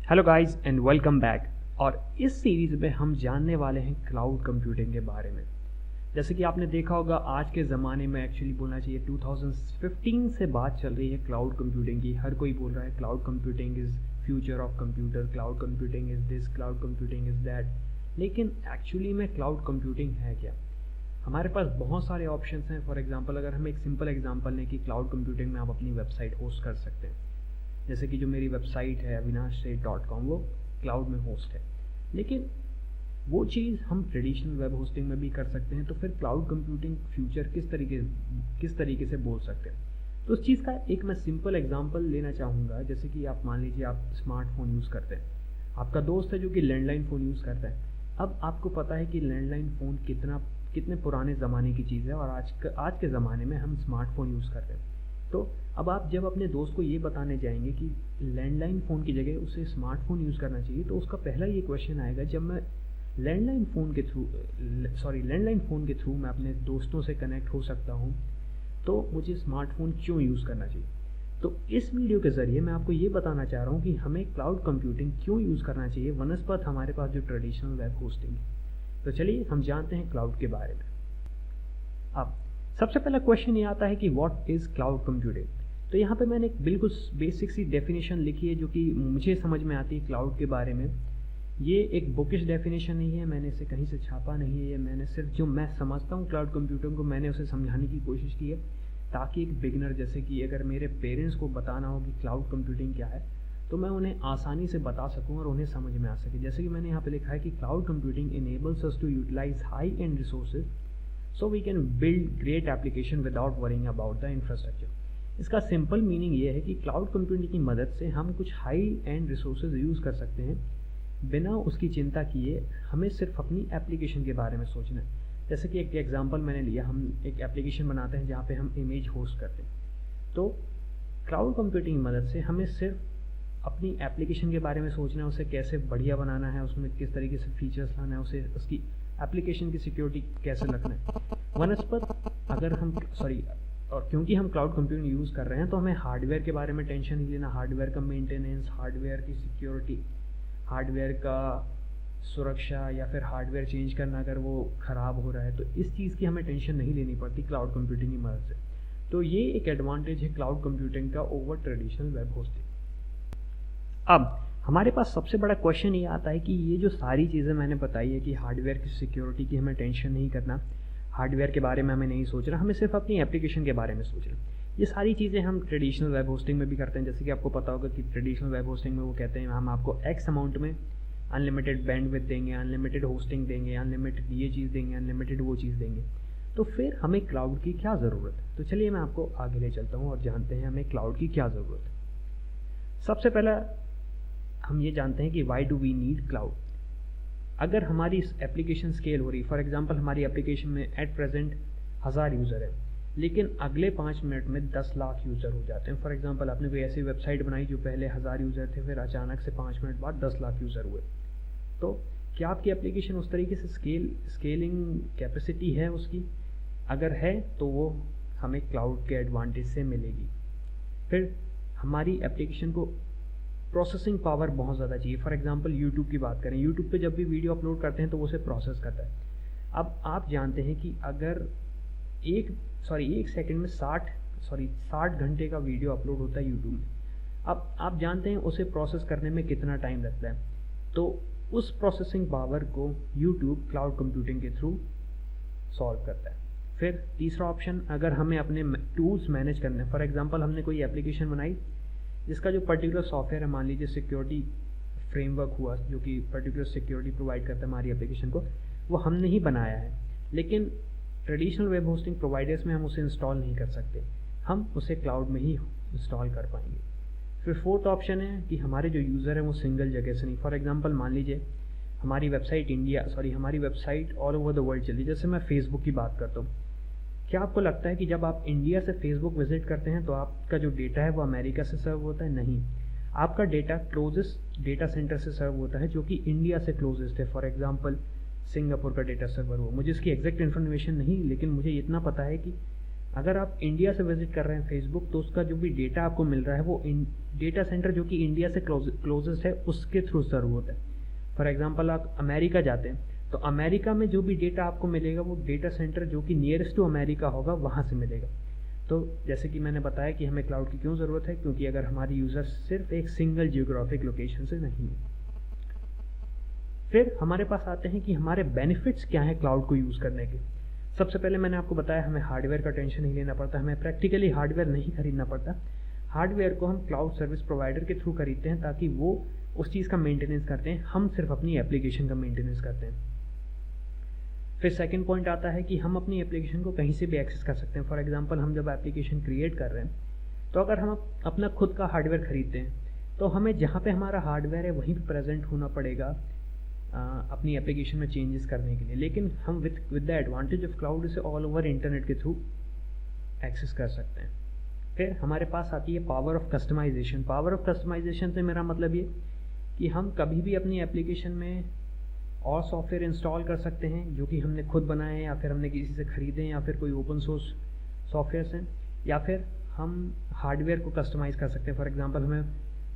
Hello guys and welcome back. और इस series में हम जानने वाले हैं क्लाउड कंप्यूटिंग के बारे में। जैसे कि आपने देखा होगा आज के ज़माने में, एक्चुअली बोलना चाहिए 2015 से बात चल रही है क्लाउड कंप्यूटिंग की। हर कोई बोल रहा है cloud computing is future of computer, cloud computing is this, cloud computing is that. लेकिन एक्चुअली में क्लाउड कंप्यूटिंग है क्या? हमारे पास बहुत सारे ऑप्शंस हैं। फॉर एग्जांपल अगर हम एक सिंपल एग्जांपल लें कि क्लाउड कंप्यूटिंग में आप अपनी वेबसाइट होस्ट कर सकते हैं। जैसे कि जो मेरी वेबसाइट है avinash.com वो क्लाउड में होस्ट है, लेकिन वो चीज़ हम ट्रेडिशनल वेब होस्टिंग में भी कर सकते हैं। तो फिर क्लाउड कंप्यूटिंग फ्यूचर किस तरीके से बोल सकते हैं? तो उस चीज़ का एक मैं सिंपल एग्जांपल लेना चाहूँगा। जैसे कि आप मान लीजिए आप स्मार्टफोन यूज़ करते हैं, आपका दोस्त है जो कि लैंडलाइन फ़ोन यूज़ करता है। अब आपको पता है कि लैंडलाइन फ़ोन कितने पुराने ज़माने की चीज़ है और आज के ज़माने में हम स्मार्टफोन यूज़ कर रहे हैं। तो अब आप जब अपने दोस्त को ये बताने जाएंगे कि लैंडलाइन फ़ोन की जगह उसे स्मार्टफोन यूज़ करना चाहिए, तो उसका पहला ये क्वेश्चन आएगा, जब मैं लैंडलाइन फ़ोन के थ्रू मैं अपने दोस्तों से कनेक्ट हो सकता हूँ, तो मुझे स्मार्टफोन क्यों यूज़ करना चाहिए? तो इस वीडियो के ज़रिए मैं आपको ये बताना चाह रहा हूँ कि हमें क्लाउड कंप्यूटिंग क्यों यूज़ करना चाहिए वनस्पत हमारे पास जो ट्रेडिशनल वेब होस्टिंग है। तो चलिए हम जानते हैं क्लाउड के बारे में। अब सबसे पहला क्वेश्चन ये आता है कि व्हाट इज़ क्लाउड कंप्यूटिंग। तो यहाँ पे मैंने एक बिल्कुल बेसिक सी डेफिनेशन लिखी है जो कि मुझे समझ में आती है क्लाउड के बारे में। ये एक बुकिश डेफिनेशन नहीं है, मैंने इसे कहीं से छापा नहीं है। ये मैंने सिर्फ जो मैं समझता हूँ क्लाउड कंप्यूटिंग को, मैंने उसे समझाने की कोशिश की है, ताकि एक बिगिनर, जैसे कि अगर मेरे पेरेंट्स को बताना हो कि क्लाउड कंप्यूटिंग क्या है, तो मैं उन्हें आसानी से बता सकूँ और उन्हें समझ में आ सके। जैसे कि मैंने यहाँ पे लिखा है कि cloud computing enables us to utilize high end resources so we can build great application without worrying about the infrastructure। इसका सिंपल मीनिंग ये है कि क्लाउड कंप्यूटिंग की मदद से हम कुछ हाई एंड रिसोर्सेज यूज़ कर सकते हैं बिना उसकी चिंता किए। हमें सिर्फ अपनी एप्लीकेशन के बारे में सोचना है। जैसे कि एक एग्जांपल मैंने लिया, हम एक एप्लीकेशन बनाते हैं जहाँ पे हम इमेज होस्ट करते हैं। तो क्लाउड कंप्यूटिंग की मदद से हमें सिर्फ अपनी एप्लीकेशन के बारे में सोचना है, उसे कैसे बढ़िया बनाना है, उसमें किस तरीके से फीचर्स लाना है, उसे उसकी एप्लीकेशन की सिक्योरिटी कैसे रखना है वनस्पत। अगर हम और क्योंकि हम क्लाउड कंप्यूटिंग यूज़ कर रहे हैं, तो हमें हार्डवेयर के बारे में टेंशन नहीं लेना। हार्डवेयर का मेंटेनेंस, हार्डवेयर की सिक्योरिटी, हार्डवेयर का सुरक्षा, या फिर हार्डवेयर चेंज करना अगर वो ख़राब हो रहा है, तो इस चीज़ की हमें टेंशन नहीं लेनी पड़ती क्लाउड कंप्यूटिंग की मदद से। तो ये एक एडवांटेज है क्लाउड कंप्यूटिंग का ओवर ट्रेडिशनल वेब होस्टिंग। अब हमारे पास सबसे बड़ा क्वेश्चन ये आता है कि ये जो सारी चीज़ें मैंने बताई है कि हार्डवेयर की सिक्योरिटी की हमें टेंशन नहीं करना, हार्डवेयर के बारे में हमें नहीं सोचना, हमें सिर्फ अपनी एप्लीकेशन के बारे में सोचना, ये सारी चीज़ें हम ट्रेडिशनल वेब होस्टिंग में भी करते हैं। जैसे कि आपको पता होगा कि ट्रेडिशनल वेब होस्टिंग में वो कहते हैं हम आपको एक्स अमाउंट में अनलिमिटेड बैंडविड्थ देंगे, अनलिमिटेड होस्टिंग देंगे, अनलिमिटेड ये चीज़ देंगे, अनलिमिटेड वो चीज़ देंगे। तो फिर हमें क्लाउड की क्या ज़रूरत है? तो चलिए मैं आपको आगे ले चलता हूँ और जानते हैं हमें क्लाउड की क्या ज़रूरत है। सबसे पहला हम ये जानते हैं कि why do we need cloud. अगर हमारी एप्लीकेशन स्केल हो रही, फॉर एग्जांपल हमारी एप्लीकेशन में एट प्रेजेंट 1000 यूज़र है, लेकिन अगले 5 मिनट में 10 लाख यूज़र हो जाते हैं। फॉर एग्जांपल आपने कोई ऐसी वेबसाइट बनाई जो पहले 1000 यूज़र थे, फिर अचानक से 5 मिनट बाद 10 लाख यूज़र हुए, तो क्या आपकी एप्लीकेशन उस तरीके से स्केलिंग कैपेसिटी है उसकी? अगर है तो वो हमें क्लाउड के एडवांटेज से मिलेगी। फिर हमारी एप्लीकेशन को प्रोसेसिंग पावर बहुत ज़्यादा चाहिए। फॉर एग्जांपल यूट्यूब की बात करें, यूट्यूब पे जब भी वीडियो अपलोड करते हैं तो वो उसे प्रोसेस करता है। अब आप जानते हैं कि अगर एक सेकंड में 60 घंटे का वीडियो अपलोड होता है यूट्यूब में। अब आप जानते हैं उसे प्रोसेस करने में कितना टाइम लगता है, तो उस प्रोसेसिंग पावर को यूट्यूब क्लाउड कंप्यूटिंग के थ्रू सॉल्व करता है। फिर तीसरा ऑप्शन, अगर हमें अपने टूल्स मैनेज करने हैं, फॉर एग्जांपल हमने कोई एप्लीकेशन बनाई जिसका जो पर्टिकुलर सॉफ्टवेयर है, मान लीजिए सिक्योरिटी फ्रेमवर्क हुआ जो कि पर्टिकुलर सिक्योरिटी प्रोवाइड करता है हमारी एप्लीकेशन को, वो हमने ही बनाया है, लेकिन ट्रेडिशनल वेब होस्टिंग प्रोवाइडर्स में हम उसे इंस्टॉल नहीं कर सकते, हम उसे क्लाउड में ही इंस्टॉल कर पाएंगे। फिर फोर्थ ऑप्शन है कि हमारे जो यूज़र हैं वो सिंगल जगह से नहीं, फॉर एग्जांपल मान लीजिए हमारी website all over the world चली। जैसे मैं फेसबुक की बात करता हूँ, क्या आपको लगता है कि जब आप इंडिया से फेसबुक विजिट करते हैं तो आपका जो डेटा है वो अमेरिका से सर्व होता है? नहीं, आपका डेटा क्लोजेस्ट डेटा सेंटर से सर्व होता है जो कि इंडिया से क्लोजेस्ट है। फॉर एग्जांपल सिंगापुर का डेटा सर्वर हुआ, मुझे इसकी एग्जैक्ट इन्फॉर्मेशन नहीं, लेकिन मुझे इतना पता है कि अगर आप इंडिया से विजिट कर रहे हैं फेसबुक, तो उसका जो भी डेटा आपको मिल रहा है वो डेटा सेंटर जो कि इंडिया से क्लोजेस्ट है उसके थ्रू सर्व होता है। फॉर एग्जांपल आप अमेरिका जाते हैं तो अमेरिका में जो भी डेटा आपको मिलेगा वो डेटा सेंटर जो कि नियरेस्ट टू अमेरिका होगा वहाँ से मिलेगा। तो जैसे कि मैंने बताया कि हमें क्लाउड की क्यों ज़रूरत है, क्योंकि अगर हमारी यूज़र सिर्फ एक सिंगल जियोग्राफिक लोकेशन से नहीं है। फिर हमारे पास आते हैं कि हमारे बेनिफिट्स क्या हैं क्लाउड को यूज़ करने के। सबसे पहले मैंने आपको बताया हमें हार्डवेयर का टेंशन नहीं लेना पड़ता, हमें प्रैक्टिकली हार्डवेयर नहीं खरीदना पड़ता। हार्डवेयर को हम क्लाउड सर्विस प्रोवाइडर के थ्रू खरीदते हैं ताकि वो उस चीज़ का मेंटेनेंस करते हैं, हम सिर्फ अपनी एप्लीकेशन का मेंटेनेंस करते हैं। फिर सेकंड पॉइंट आता है कि हम अपनी एप्लीकेशन को कहीं से भी एक्सेस कर सकते हैं। फॉर एग्जांपल हम जब एप्लीकेशन क्रिएट कर रहे हैं तो अगर हम अपना खुद का हार्डवेयर खरीदते हैं तो हमें जहाँ पे हमारा हार्डवेयर है वहीं पे प्रेजेंट होना पड़ेगा अपनी एप्लीकेशन में चेंजेस करने के लिए। लेकिन हम with the advantage of cloud इसे ऑल ओवर इंटरनेट के थ्रू एक्सेस कर सकते हैं। फिर हमारे पास आती है power of customization. Power of customization से मेरा मतलब ये कि हम कभी भी अपनी एप्लीकेशन में और सॉफ्टवेयर इंस्टॉल कर सकते हैं जो कि हमने खुद बनाए हैं या फिर हमने किसी से ख़रीदे हैं या फिर कोई ओपन सोर्स सॉफ्टवेयर हैं, या फिर हम हार्डवेयर को कस्टमाइज़ कर सकते हैं। फॉर एग्जांपल हमें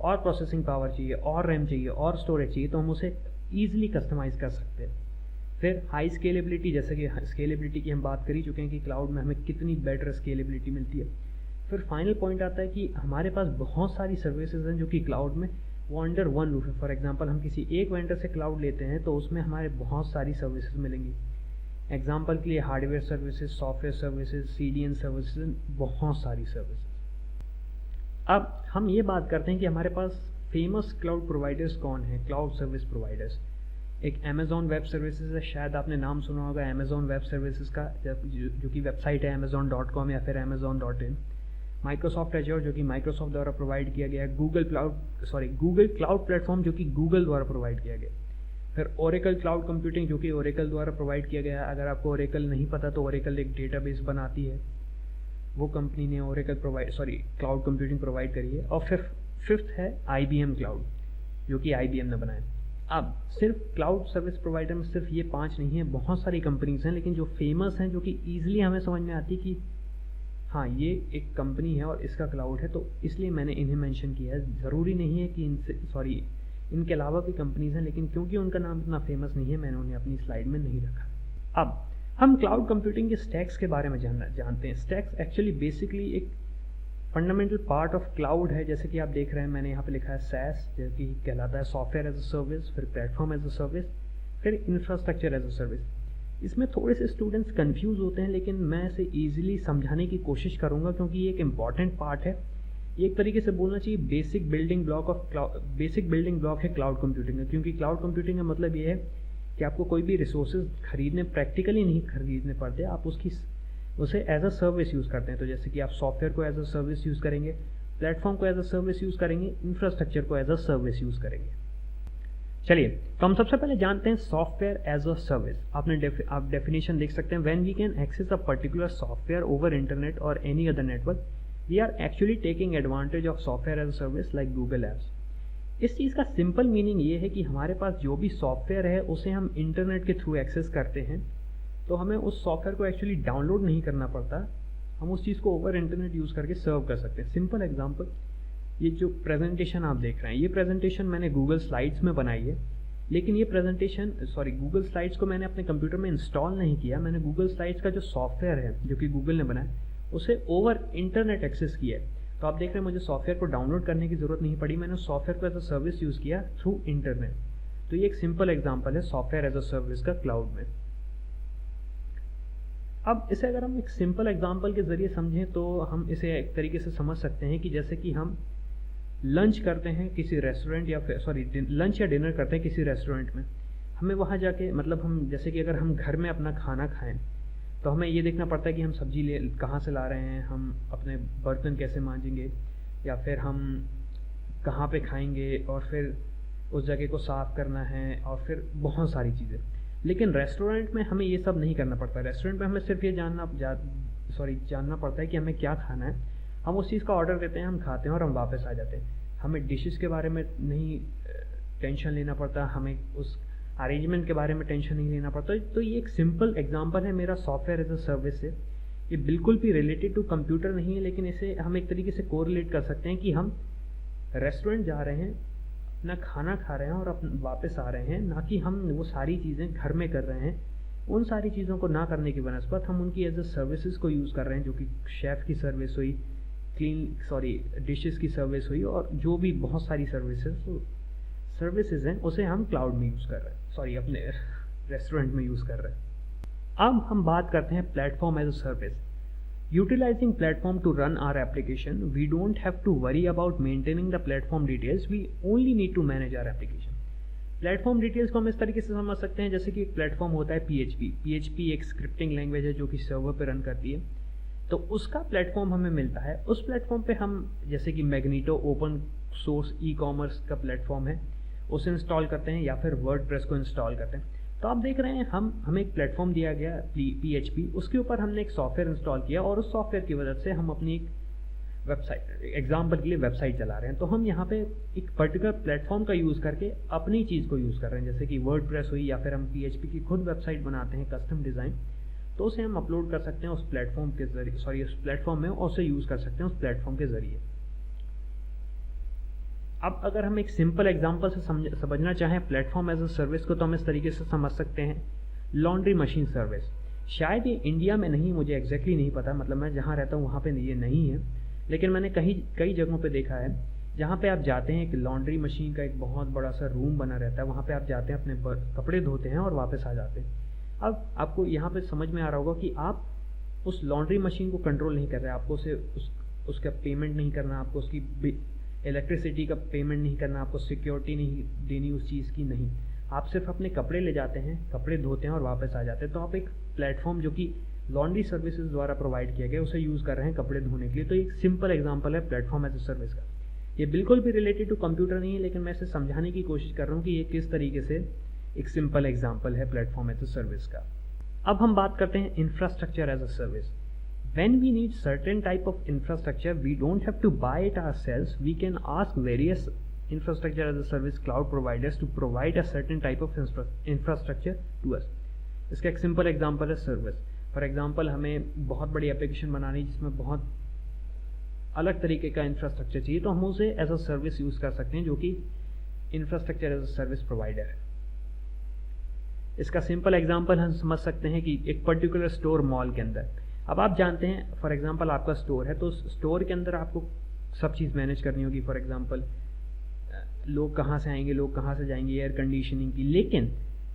और प्रोसेसिंग पावर चाहिए और रैम चाहिए और स्टोरेज चाहिए तो हम उसे ईजिली कस्टमाइज़ कर सकते हैं। फिर हाई स्केलेबिलिटी, जैसे कि स्केलेबिलिटी की हम बात कर ही चुके हैं कि क्लाउड में हमें कितनी बेटर स्केलेबिलिटी मिलती है। फिर फाइनल पॉइंट आता है कि हमारे पास बहुत सारी सर्विसेज हैं जो कि क्लाउड में वो अंडर वन रूफ है। फॉर एग्जांपल हम किसी एक वेंडर से क्लाउड लेते हैं तो उसमें हमारे बहुत सारी सर्विसेज मिलेंगी। एग्जांपल के लिए hardware services, software services, CDN services, बहुत सारी सर्विसेज। अब हम ये बात करते हैं कि हमारे पास फेमस क्लाउड प्रोवाइडर्स कौन हैं, क्लाउड सर्विस प्रोवाइडर्स। एक अमेजॉन वेब सर्विसेज है, शायद आपने नाम सुना होगा अमेजॉन वेब सर्विसेज का, जो कि वेबसाइट है amazon.com या फिर amazon.in। माइक्रोसॉफ्ट एज्योर जो कि माइक्रोसॉफ्ट द्वारा प्रोवाइड किया गया है। गूगल क्लाउड प्लेटफॉर्म जो कि गूगल द्वारा प्रोवाइड किया गया। फिर ओरेकल क्लाउड कंप्यूटिंग जो कि ओरेकल द्वारा प्रोवाइड किया गया है। अगर आपको ओरेकल नहीं पता तो ओरेकल एक डेटाबेस बनाती है, वो कंपनी ने क्लाउड कंप्यूटिंग प्रोवाइड करी है। और फिर फिफ्थ है IBM क्लाउड जो कि IBM ने बनाया। अब सिर्फ क्लाउड सर्विस प्रोवाइडर में सिर्फ ये 5 नहीं है, बहुत सारी कंपनीज हैं, लेकिन जो फेमस हैं जो कि ईजिली हमें समझ में आती कि हाँ ये एक कंपनी है और इसका क्लाउड है, तो इसलिए मैंने इन्हें मेंशन किया है। ज़रूरी नहीं है कि इनके अलावा भी कंपनीज हैं, लेकिन क्योंकि उनका नाम इतना फेमस नहीं है मैंने उन्हें अपनी स्लाइड में नहीं रखा। अब हम क्लाउड कंप्यूटिंग के स्टैक्स के बारे में जानते हैं। स्टैक्स एक्चुअली बेसिकली एक फंडामेंटल पार्ट ऑफ क्लाउड है। जैसे कि आप देख रहे हैं मैंने यहाँ पे लिखा है SaaS जो कि कहलाता है सॉफ्टवेयर एज अ सर्विस, फिर प्लेटफॉर्म एज अ सर्विस, फिर इंफ्रास्ट्रक्चर एज अ सर्विस। इसमें थोड़े से स्टूडेंट्स कंफ्यूज होते हैं, लेकिन मैं इसे ईजिली समझाने की कोशिश करूँगा क्योंकि ये एक इम्पॉर्टेंट पार्ट है। ये एक तरीके से बोलना चाहिए बेसिक बिल्डिंग ब्लॉक है क्लाउड कंप्यूटिंग का। क्योंकि क्लाउड कंप्यूटिंग का मतलब ये है कि आपको कोई भी रिसोर्सेज खरीदने प्रैक्टिकली नहीं खरीदने पड़ते, आप उसे एज अ सर्विस यूज़ करते हैं। तो जैसे कि आप सॉफ्टवेयर को एज अ सर्विस यूज़ करेंगे, प्लेटफॉर्म को एज अ सर्विस यूज़ करेंगे, इंफ्रास्ट्रक्चर को एज अ सर्विस यूज़ करेंगे। चलिए तो हम सबसे पहले जानते हैं सॉफ्टवेयर एज अ सर्विस। आप डेफिनेशन देख सकते हैं, when we can access a particular software over internet और any other network we are actually taking advantage of software as a service like Google apps. इस चीज़ का सिंपल मीनिंग ये है कि हमारे पास जो भी सॉफ्टवेयर है उसे हम इंटरनेट के थ्रू एक्सेस करते हैं, तो हमें उस सॉफ्टवेयर को एक्चुअली डाउनलोड नहीं करना पड़ता, हम उस चीज़ को ओवर इंटरनेट यूज़ करके सर्व कर सकते हैं। सिंपल एग्जांपल, ये जो प्रेजेंटेशन आप देख रहे हैं, ये प्रेजेंटेशन मैंने गूगल स्लाइड्स में बनाई है, लेकिन ये प्रेजेंटेशन गूगल स्लाइड्स को मैंने अपने कंप्यूटर में इंस्टॉल नहीं किया, मैंने गूगल स्लाइड्स का जो सॉफ्टवेयर है जो कि गूगल ने बनाया उसे ओवर इंटरनेट एक्सेस किया है। तो आप देख रहे हैं मुझे सॉफ्टवेयर को डाउनलोड करने की ज़रूरत नहीं पड़ी, मैंने सॉफ्टवेयर को एज अ सर्विस यूज़ किया थ्रू इंटरनेट। तो ये एक सिंपल एग्जाम्पल है सॉफ्टवेयर एज अ सर्विस का क्लाउड में। अब इसे अगर हम एक सिंपल एग्जाम्पल के ज़रिए समझें तो हम इसे एक तरीके से समझ सकते हैं कि जैसे कि हम लंच करते हैं किसी रेस्टोरेंट या फिर लंच या डिनर करते हैं किसी रेस्टोरेंट में, हमें वहाँ जाके मतलब हम जैसे कि अगर हम घर में अपना खाना खाएं तो हमें ये देखना पड़ता है कि हम सब्जी कहाँ से ला रहे हैं, हम अपने बर्तन कैसे मांजेंगे, या फिर हम कहाँ पे खाएंगे, और फिर उस जगह को साफ़ करना है, और फिर बहुत सारी चीज़ें। लेकिन रेस्टोरेंट में हमें ये सब नहीं करना पड़ता। रेस्टोरेंट में हमें सिर्फ ये जानना पड़ता है कि हमें क्या खाना है, हम उस चीज़ का ऑर्डर देते हैं, हम खाते हैं और हम वापस आ जाते हैं। हमें डिशेस के बारे में नहीं टेंशन लेना पड़ता, हमें उस अरेंजमेंट के बारे में टेंशन नहीं लेना पड़ता। तो ये एक सिंपल एग्जांपल है मेरा सॉफ्टवेयर एज अ सर्विस से ये बिल्कुल भी रिलेटेड टू कंप्यूटर नहीं है, लेकिन इसे हम एक तरीके से कोरिलेट कर सकते हैं कि हम रेस्टोरेंट जा रहे हैं, अपना खाना खा रहे हैं और वापस आ रहे हैं, ना कि हम वो सारी चीज़ें घर में कर रहे हैं। उन सारी चीज़ों को ना करने की बनस्पत हम उनकी एज अ सर्विसेज को यूज़ कर रहे हैं, जो कि शेफ़ की सर्विस हुई, डिशेस की सर्विस हुई, और जो भी बहुत सारी सर्विसेज हैं उसे हम क्लाउड में यूज़ कर रहे हैं, अपने रेस्टोरेंट में यूज़ कर रहे हैं। अब हम बात करते हैं platform as a service. Utilizing platform to run our application, we don't have to worry about maintaining the platform details, we only need to manage our application. Platform details को हम इस तरीके से समझ सकते हैं, जैसे कि एक प्लेटफॉर्म होता है PHP एक स्क्रिप्टिंग लैंग्वेज है जो कि सर्वर पे रन करती है, तो उसका प्लेटफॉर्म हमें मिलता है। उस प्लेटफॉर्म पे हम, जैसे कि मैग्नीटो ओपन सोर्स ई-कॉमर्स का प्लेटफॉर्म है, उसे इंस्टॉल करते हैं, या फिर वर्डप्रेस को इंस्टॉल करते हैं। तो आप देख रहे हैं हमें एक प्लेटफॉर्म दिया गया PHP, उसके ऊपर हमने एक सॉफ्टवेयर इंस्टॉल किया, और उस सॉफ्टवेयर की मदद से हम अपनी एक वेबसाइट, एग्जाम्पल के लिए वेबसाइट चला रहे हैं। तो हम यहाँ पे एक पर्टिकुलर प्लेटफॉर्म का यूज़ करके अपनी चीज़ को यूज़ कर रहे हैं, जैसे कि वर्डप्रेस हुई, या फिर हम PHP की खुद वेबसाइट बनाते हैं कस्टम डिज़ाइन, तो उसे हम अपलोड कर सकते हैं उस प्लेटफॉर्म के जरिए, उस प्लेटफॉर्म में, और उसे यूज़ कर सकते हैं उस प्लेटफॉर्म के ज़रिए। अब अगर हम एक सिंपल एग्जांपल से समझना चाहें प्लेटफॉर्म एज अ सर्विस को, तो हम इस तरीके से समझ सकते हैं लॉन्ड्री मशीन सर्विस। शायद ये इंडिया में नहीं, मुझे एग्जैक्टली नहीं पता, मतलब मैं जहाँ रहता हूँ वहाँ पे ये नहीं है, लेकिन मैंने कई जगहों पे देखा है जहाँ पे आप जाते हैं, एक लॉन्ड्री मशीन का एक बहुत बड़ा सा रूम बना रहता है, वहाँ पे आप जाते हैं, अपने कपड़े धोते हैं और वापस आ जाते हैं। अब आपको यहाँ पे समझ में आ रहा होगा कि आप उस लॉन्ड्री मशीन को कंट्रोल नहीं कर रहे, आपको उसका पेमेंट नहीं करना, आपको उसकी इलेक्ट्रिसिटी का पेमेंट नहीं करना, आपको सिक्योरिटी नहीं देनी उस चीज़ की, नहीं, आप सिर्फ अपने कपड़े ले जाते हैं, कपड़े धोते हैं और वापस आ जाते हैं। तो आप एक प्लेटफॉर्म जो कि लॉन्ड्री सर्विसेज द्वारा प्रोवाइड किया गया उसे यूज़ कर रहे हैं कपड़े धोने के लिए। तो एक सिंपल एग्जांपल है प्लेटफॉर्म एज अ सर्विस का। ये बिल्कुल भी रिलेटेड टू कंप्यूटर नहीं है, लेकिन मैं इसे समझाने की कोशिश कर रहा हूँ कि ये किस तरीके से एक सिंपल एग्जाम्पल है प्लेटफॉर्म एज अ सर्विस का। अब हम बात करते हैं infrastructure as a service. When we need certain type of infrastructure, we don't have to buy it ourselves. We can ask various infrastructure as a service cloud providers to provide a certain type of infrastructure to us. इसका एक simple example है service. For example हमें बहुत बड़ी application बनानी जिसमें बहुत अलग तरीके का इंफ्रास्ट्रक्चर चाहिए, तो हम उसे एज अ सर्विस यूज़ कर सकते हैं, जो कि infrastructure as a service provider है। इसका सिंपल एग्जांपल हम समझ सकते हैं कि एक पर्टिकुलर स्टोर मॉल के अंदर, अब आप जानते हैं फॉर एग्जांपल आपका स्टोर है, तो स्टोर के अंदर आपको सब चीज़ मैनेज करनी होगी। फॉर एग्जांपल लोग कहाँ से आएंगे, लोग कहाँ से जाएंगे, एयर कंडीशनिंग की, लेकिन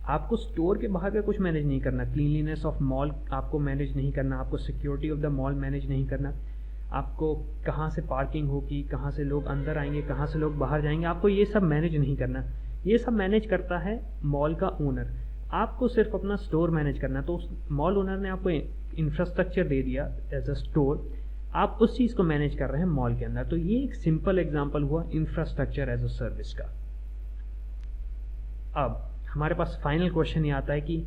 आपको स्टोर के बाहर का कुछ मैनेज नहीं करना, क्लीनलीनेस ऑफ मॉल आपको मैनेज नहीं करना, आपको security of the mall manage नहीं करना, आपको कहाँ से पार्किंग होगी, कहाँ से लोग अंदर आएंगे, कहाँ से लोग बाहर जाएंगे, आपको ये सब मैनेज नहीं करना। ये सब मैनेज करता है मॉल का ओनर, आपको सिर्फ अपना स्टोर मैनेज करना। तो उस मॉल ओनर ने आपको इंफ्रास्ट्रक्चर दे दिया एज अ स्टोर, आप उस चीज़ को मैनेज कर रहे हैं मॉल के अंदर। तो ये एक सिंपल एग्जांपल हुआ इंफ्रास्ट्रक्चर एज अ सर्विस का। अब हमारे पास फाइनल क्वेश्चन ये आता है कि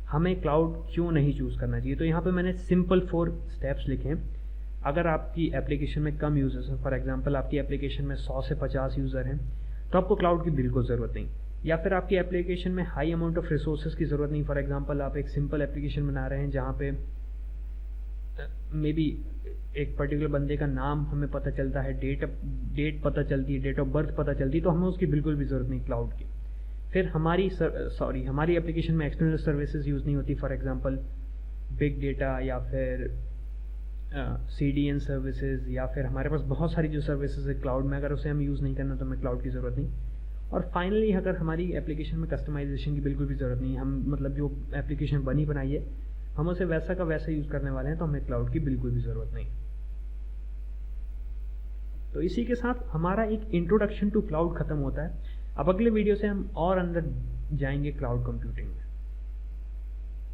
हमें क्लाउड क्यों नहीं चूज़ करना चाहिए। तो यहाँ पे मैंने सिंपल 4 स्टेप्स लिखे हैं। अगर आपकी एप्लीकेशन में कम यूज़र्स हैं, फॉर एग्जांपल आपकी एप्लीकेशन में 100 से 50 यूज़र हैं, तो आपको क्लाउड की बिल्कुल ज़रूरत नहीं। या फिर आपकी एप्लीकेशन में हाई अमाउंट ऑफ रिसोर्सेज की ज़रूरत नहीं। फॉर एग्जांपल आप एक सिंपल एप्लीकेशन बना रहे हैं जहाँ पे मे बी एक पर्टिकुलर बंदे का नाम हमें पता चलता है, डेट पता चलती है, डेट ऑफ बर्थ पता चलती है, तो हमें उसकी बिल्कुल भी ज़रूरत नहीं क्लाउड की। फिर हमारी एप्लीकेशन में एक्सटर्नल सर्विसेज यूज़ नहीं होती, फॉर एग्जांपल बिग डेटा या फिर CDN सर्विसेज, या फिर हमारे पास बहुत सारी जो सर्विसेज है क्लाउड में, अगर उसे हम यूज़ नहीं करना तो हमें क्लाउड की ज़रूरत नहीं। और फाइनली अगर हमारी एप्लीकेशन में कस्टमाइजेशन की बिल्कुल भी ज़रूरत नहीं, हम मतलब जो एप्लीकेशन बनी बनाई है हम उसे वैसा का वैसा यूज़ करने वाले हैं, तो हमें क्लाउड की बिल्कुल भी ज़रूरत नहीं। तो इसी के साथ हमारा एक इंट्रोडक्शन टू क्लाउड ख़त्म होता है। अब अगले वीडियो से हम और अंदर जाएंगे क्लाउड कंप्यूटिंग में।